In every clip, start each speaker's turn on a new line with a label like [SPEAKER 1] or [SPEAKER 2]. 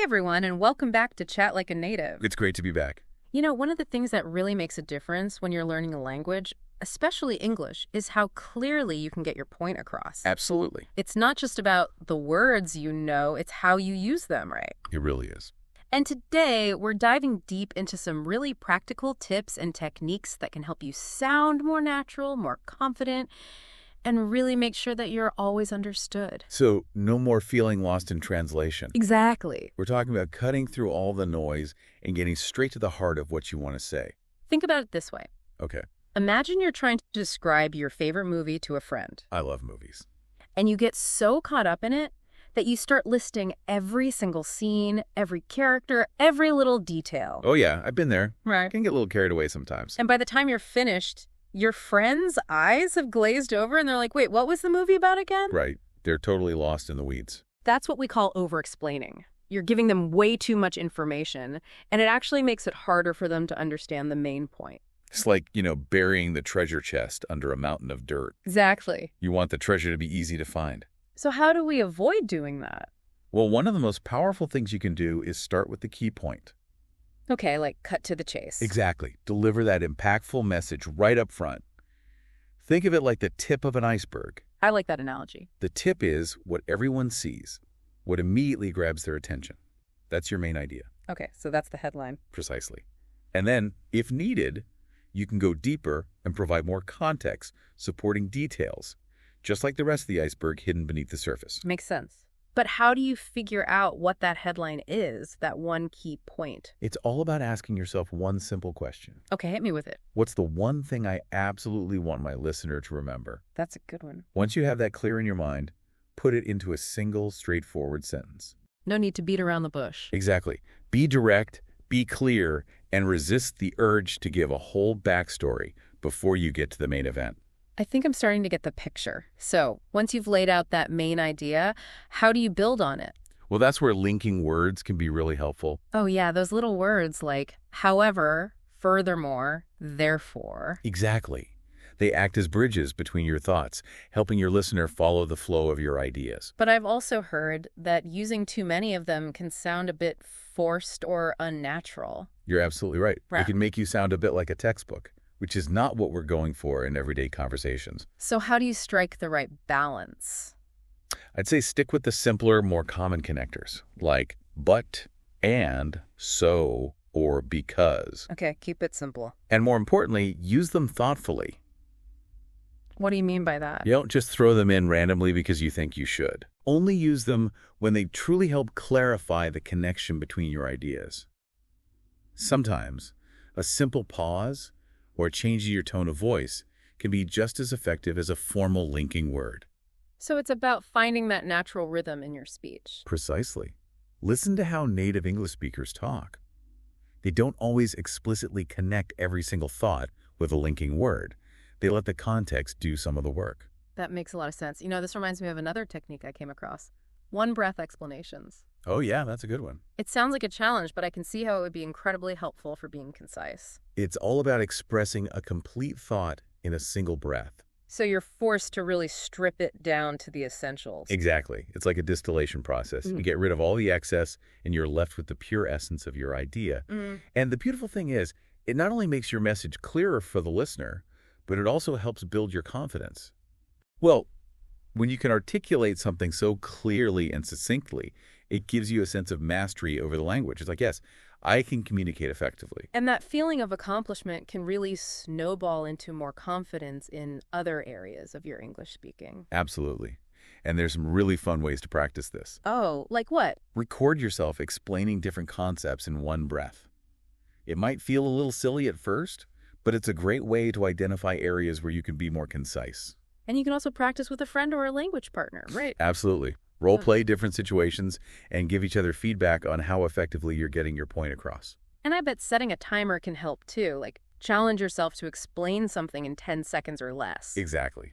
[SPEAKER 1] Hey everyone, and welcome back to Chat Like a Native.
[SPEAKER 2] It's great to be back.
[SPEAKER 1] You know, one of the things that really makes a difference when you're learning a language, especially English, is how clearly you can get your point across.
[SPEAKER 2] Absolutely.
[SPEAKER 1] It's not just about the words you know, it's how you use them, right?
[SPEAKER 2] It really is.
[SPEAKER 1] And today, we're diving deep into some really practical tips and techniques that can help you sound more natural, more confident, and really make sure that you're always understood.
[SPEAKER 2] So, no more feeling lost in translation.
[SPEAKER 1] Exactly.
[SPEAKER 2] We're talking about cutting through all the noise and getting straight to the heart of what you want to say.
[SPEAKER 1] Think about it this way.
[SPEAKER 2] Okay.
[SPEAKER 1] Imagine you're trying to describe your favorite movie to a friend.
[SPEAKER 2] I love movies.
[SPEAKER 1] And you get so caught up in it that you start listing every single scene, every character, every little detail.
[SPEAKER 2] Oh, yeah. I've been there.
[SPEAKER 1] Right.
[SPEAKER 2] I can get a little carried away sometimes.
[SPEAKER 1] And by the time you're finished, your friend's eyes have glazed over and they're like, wait, what was the movie about again?
[SPEAKER 2] Right. They're totally lost in the weeds.
[SPEAKER 1] That's what we call overexplaining. You're giving them way too much information, and it actually makes it harder for them to understand the main point.
[SPEAKER 2] It's like, burying the treasure chest under a mountain of dirt.
[SPEAKER 1] Exactly.
[SPEAKER 2] You want the treasure to be easy to find.
[SPEAKER 1] So how do we avoid doing that?
[SPEAKER 2] Well, one of the most powerful things you can do is start with the key point.
[SPEAKER 1] Okay, like cut to the chase.
[SPEAKER 2] Exactly. Deliver that impactful message right up front. Think of it like the tip of an iceberg.
[SPEAKER 1] I like that analogy.
[SPEAKER 2] The tip is what everyone sees, what immediately grabs their attention. That's your main idea.
[SPEAKER 1] Okay, so that's the headline.
[SPEAKER 2] Precisely. And then, if needed, you can go deeper and provide more context, supporting details, just like the rest of the iceberg hidden beneath the surface.
[SPEAKER 1] Makes sense. But how do you figure out what that headline is, that one key point?
[SPEAKER 2] It's all about asking yourself one simple question.
[SPEAKER 1] Okay, hit me with it.
[SPEAKER 2] What's the one thing I absolutely want my listener to remember?
[SPEAKER 1] That's a good one.
[SPEAKER 2] Once you have that clear in your mind, put it into a single, straightforward sentence.
[SPEAKER 1] No need to beat around the bush.
[SPEAKER 2] Exactly. Be direct, be clear, and resist the urge to give a whole backstory before you get to the main event.
[SPEAKER 1] I think I'm starting to get the picture. So, once you've laid out that main idea, how do you build on it?
[SPEAKER 2] Well, that's where linking words can be really helpful.
[SPEAKER 1] Oh yeah, those little words like however, furthermore, therefore.
[SPEAKER 2] Exactly. They act as bridges between your thoughts, helping your listener follow the flow of your ideas.
[SPEAKER 1] But I've also heard that using too many of them can sound a bit forced or unnatural.
[SPEAKER 2] You're absolutely right.
[SPEAKER 1] Right.
[SPEAKER 2] It can make you sound a bit like a textbook, which is not what we're going for in everyday conversations.
[SPEAKER 1] So how do you strike the right balance?
[SPEAKER 2] I'd say stick with the simpler, more common connectors, like but, and, so, or because.
[SPEAKER 1] Okay, keep it simple.
[SPEAKER 2] And more importantly, use them thoughtfully.
[SPEAKER 1] What do you mean by that?
[SPEAKER 2] You don't just throw them in randomly because you think you should. Only use them when they truly help clarify the connection between your ideas. Sometimes, a simple pause or a change in your tone of voice can be just as effective as a formal linking word.
[SPEAKER 1] So it's about finding that natural rhythm in your speech.
[SPEAKER 2] Precisely. Listen to how native English speakers talk. They don't always explicitly connect every single thought with a linking word. They let the context do some of the work.
[SPEAKER 1] That makes a lot of sense. You know, this reminds me of another technique I came across. One-breath explanations.
[SPEAKER 2] Oh yeah, that's a good one.
[SPEAKER 1] It sounds like a challenge, but I can see how it would be incredibly helpful for being concise.
[SPEAKER 2] It's all about expressing a complete thought in a single breath.
[SPEAKER 1] So you're forced to really strip it down to the essentials.
[SPEAKER 2] Exactly. It's like a distillation process. You get rid of all the excess and you're left with the pure essence of your idea. And the beautiful thing is, it not only makes your message clearer for the listener, but it also helps build your confidence. Well, when you can articulate something so clearly and succinctly, it gives you a sense of mastery over the language. It's like, yes, I can communicate effectively.
[SPEAKER 1] And that feeling of accomplishment can really snowball into more confidence in other areas of your English speaking.
[SPEAKER 2] Absolutely. And there's some really fun ways to practice this.
[SPEAKER 1] Oh, like what?
[SPEAKER 2] Record yourself explaining different concepts in one breath. It might feel a little silly at first, but it's a great way to identify areas where you can be more concise.
[SPEAKER 1] And you can also practice with a friend or a language partner, right?
[SPEAKER 2] Absolutely. Role play different situations and give each other feedback on how effectively you're getting your point across.
[SPEAKER 1] And I bet setting a timer can help too, like challenge yourself to explain something in 10 seconds or less.
[SPEAKER 2] Exactly.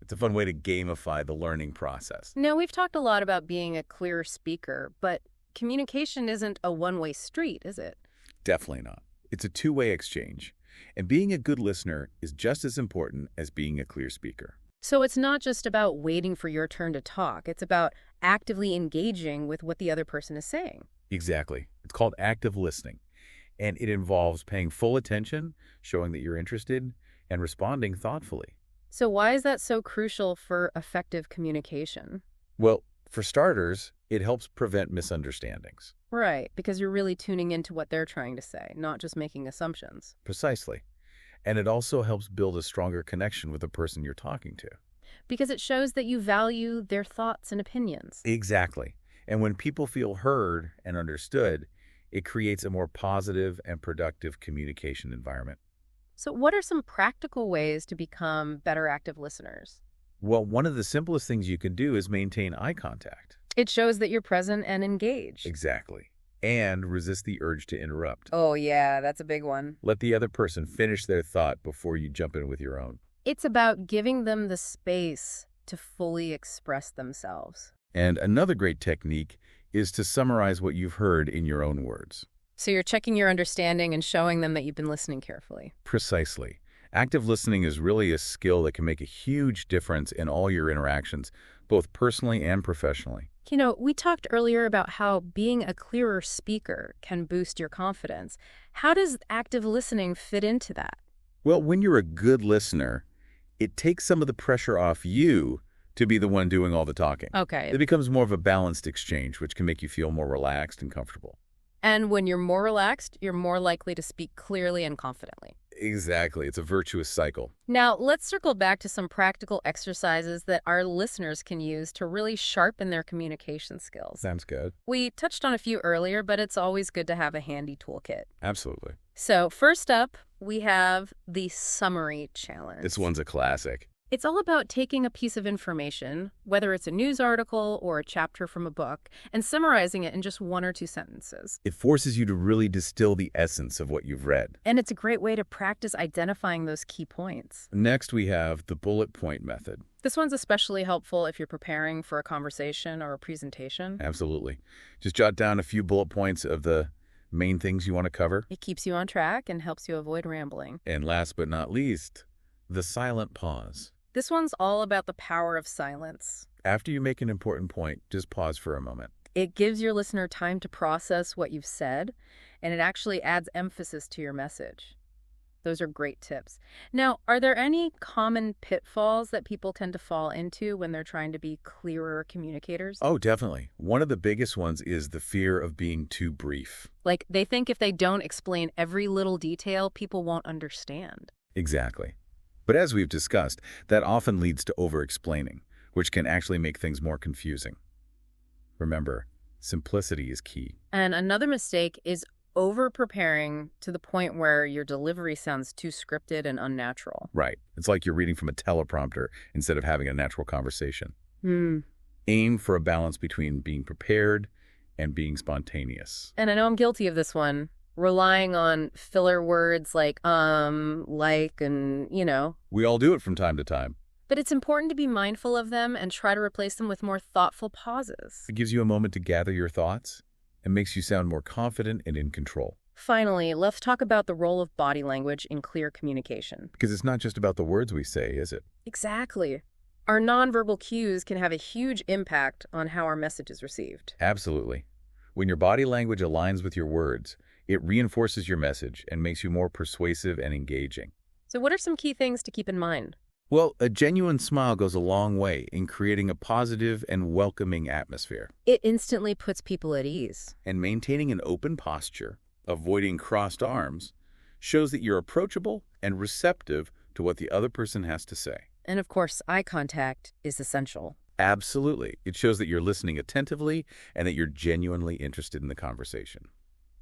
[SPEAKER 2] It's a fun way to gamify the learning process.
[SPEAKER 1] Now, we've talked a lot about being a clear speaker, but communication isn't a one-way street, is it?
[SPEAKER 2] Definitely not. It's a two-way exchange. And being a good listener is just as important as being a clear speaker.
[SPEAKER 1] So it's not just about waiting for your turn to talk. It's about actively engaging with what the other person is saying.
[SPEAKER 2] Exactly. It's called active listening, and it involves paying full attention, showing that you're interested, and responding thoughtfully.
[SPEAKER 1] So why is that so crucial for effective communication?
[SPEAKER 2] Well, for starters, it helps prevent misunderstandings.
[SPEAKER 1] Right, because you're really tuning into what they're trying to say, not just making assumptions.
[SPEAKER 2] Precisely. And it also helps build a stronger connection with the person you're talking to.
[SPEAKER 1] Because it shows that you value their thoughts and opinions.
[SPEAKER 2] Exactly. And when people feel heard and understood, it creates a more positive and productive communication environment.
[SPEAKER 1] So what are some practical ways to become better active listeners?
[SPEAKER 2] Well, one of the simplest things you can do is maintain eye contact.
[SPEAKER 1] It shows that you're present and engaged.
[SPEAKER 2] Exactly. And resist the urge to interrupt.
[SPEAKER 1] Oh, yeah, that's a big one.
[SPEAKER 2] Let the other person finish their thought before you jump in with your own.
[SPEAKER 1] It's about giving them the space to fully express themselves.
[SPEAKER 2] And another great technique is to summarize what you've heard in your own words.
[SPEAKER 1] So you're checking your understanding and showing them that you've been listening carefully.
[SPEAKER 2] Precisely. Active listening is really a skill that can make a huge difference in all your interactions, both personally and professionally.
[SPEAKER 1] You know, we talked earlier about how being a clearer speaker can boost your confidence. How does active listening fit into that?
[SPEAKER 2] Well, when you're a good listener, it takes some of the pressure off you to be the one doing all the talking.
[SPEAKER 1] Okay.
[SPEAKER 2] It becomes more of a balanced exchange, which can make you feel more relaxed and comfortable.
[SPEAKER 1] And when you're more relaxed, you're more likely to speak clearly and confidently.
[SPEAKER 2] Exactly. It's a virtuous cycle.
[SPEAKER 1] Now, let's circle back to some practical exercises that our listeners can use to really sharpen their communication skills.
[SPEAKER 2] Sounds good.
[SPEAKER 1] We touched on a few earlier, but it's always good to have a handy toolkit.
[SPEAKER 2] Absolutely.
[SPEAKER 1] So first up, we have the summary challenge.
[SPEAKER 2] This one's a classic.
[SPEAKER 1] It's all about taking a piece of information, whether it's a news article or a chapter from a book, and summarizing it in just 1 or 2 sentences.
[SPEAKER 2] It forces you to really distill the essence of what you've read.
[SPEAKER 1] And it's a great way to practice identifying those key points.
[SPEAKER 2] Next, we have the bullet point method.
[SPEAKER 1] This one's especially helpful if you're preparing for a conversation or a presentation.
[SPEAKER 2] Absolutely. Just jot down a few bullet points of the main things you want to cover.
[SPEAKER 1] It keeps you on track and helps you avoid rambling.
[SPEAKER 2] And last but not least, the silent pause.
[SPEAKER 1] This one's all about the power of silence.
[SPEAKER 2] After you make an important point, just pause for a moment.
[SPEAKER 1] It gives your listener time to process what you've said, and it actually adds emphasis to your message. Those are great tips. Now, are there any common pitfalls that people tend to fall into when they're trying to be clearer communicators?
[SPEAKER 2] Oh, definitely. One of the biggest ones is the fear of being too brief.
[SPEAKER 1] Like, they think if they don't explain every little detail, people won't understand.
[SPEAKER 2] Exactly. But as we've discussed, that often leads to over-explaining, which can actually make things more confusing. Remember, simplicity is key.
[SPEAKER 1] And another mistake is over-preparing to the point where your delivery sounds too scripted and unnatural.
[SPEAKER 2] Right. It's like you're reading from a teleprompter instead of having a natural conversation.
[SPEAKER 1] Hmm.
[SPEAKER 2] Aim for a balance between being prepared and being spontaneous.
[SPEAKER 1] And I know I'm guilty of this one. Relying on filler words like, like, and,
[SPEAKER 2] We all do it from time to time.
[SPEAKER 1] But it's important to be mindful of them and try to replace them with more thoughtful pauses.
[SPEAKER 2] It gives you a moment to gather your thoughts and makes you sound more confident and in control.
[SPEAKER 1] Finally, let's talk about the role of body language in clear communication.
[SPEAKER 2] Because it's not just about the words we say, is it?
[SPEAKER 1] Exactly. Our nonverbal cues can have a huge impact on how our message is received.
[SPEAKER 2] Absolutely. When your body language aligns with your words, it reinforces your message and makes you more persuasive and engaging.
[SPEAKER 1] So what are some key things to keep in mind?
[SPEAKER 2] Well, a genuine smile goes a long way in creating a positive and welcoming atmosphere.
[SPEAKER 1] It instantly puts people at ease.
[SPEAKER 2] And maintaining an open posture, avoiding crossed arms, shows that you're approachable and receptive to what the other person has to say.
[SPEAKER 1] And of course, eye contact is essential.
[SPEAKER 2] Absolutely. It shows that you're listening attentively and that you're genuinely interested in the conversation.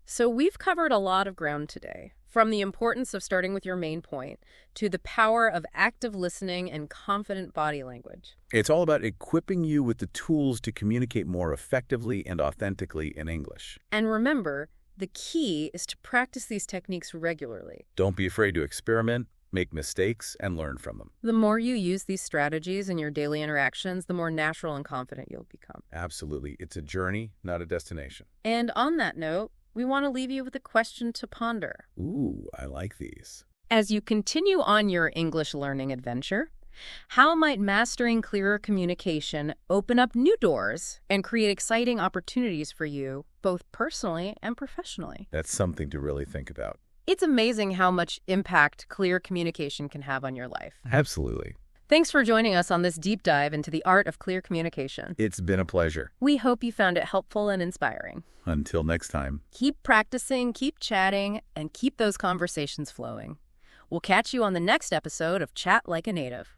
[SPEAKER 1] So we've covered a lot of ground today, from the importance of starting with your main point to the power of active listening and confident body language.
[SPEAKER 2] It's all about equipping you with the tools to communicate more effectively and authentically in English.
[SPEAKER 1] And remember, the key is to practice these techniques regularly.
[SPEAKER 2] Don't be afraid to experiment, make mistakes, and learn from them.
[SPEAKER 1] The more you use these strategies in your daily interactions, the more natural and confident you'll become.
[SPEAKER 2] Absolutely. It's a journey, not a destination.
[SPEAKER 1] And on that note, we want to leave you with a question to ponder.
[SPEAKER 2] Ooh, I like these.
[SPEAKER 1] As you continue on your English learning adventure, How might mastering clearer communication open up new doors and create exciting opportunities for you, both personally and professionally?
[SPEAKER 2] That's something to really think about.
[SPEAKER 1] It's amazing how much impact clear communication can have on your life.
[SPEAKER 2] Absolutely.
[SPEAKER 1] Thanks for joining us on this deep dive into the art of clear communication.
[SPEAKER 2] It's been a pleasure.
[SPEAKER 1] We hope you found it helpful and inspiring.
[SPEAKER 2] Until next time.
[SPEAKER 1] Keep practicing, keep chatting, and keep those conversations flowing. We'll catch you on the next episode of Chat Like a Native.